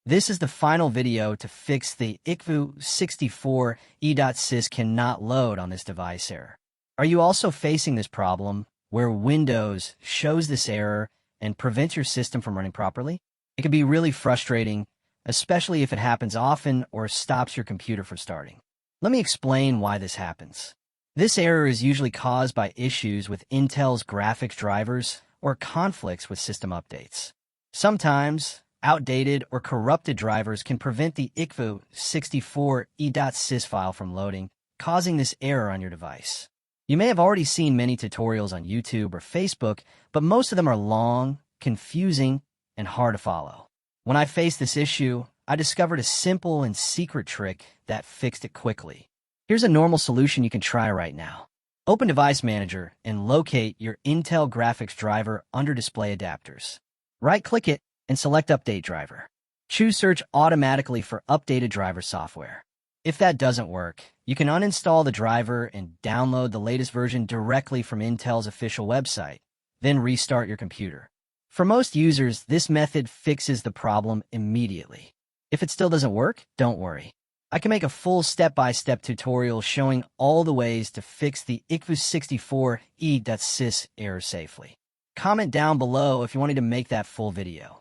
This is the final video to fix the iqvw64e sys cannot load on this device error. Are you also facing this problem where Windows shows this error and prevents your system from running properly? It can be really frustrating, especially if it happens often or stops your computer from starting. Let me explain why this happens. This error is usually caused by issues with Intel's graphics drivers or conflicts with system updates. Sometimes, outdated or corrupted drivers can prevent the iqvw64e sys file from loading, causing this error on your device. You may have already seen many tutorials on YouTube or Facebook, but most of them are long, confusing, and hard to follow. When I faced this issue, I discovered a simple and secret trick that fixed it quickly. Here's a normal solution you can try right now. Open Device Manager and locate your Intel graphics driver under Display Adapters. Right-click it and select Update Driver. Choose Search automatically for updated driver software. If that doesn't work, you can uninstall the driver and download the latest version directly from Intel's official website, then restart your computer. For most users, this method fixes the problem immediately. If it still doesn't work, don't worry. I can make a full step-by-step tutorial showing all the ways to fix the iqvw64e sys error safely. Comment down below if you wanted to make that full video.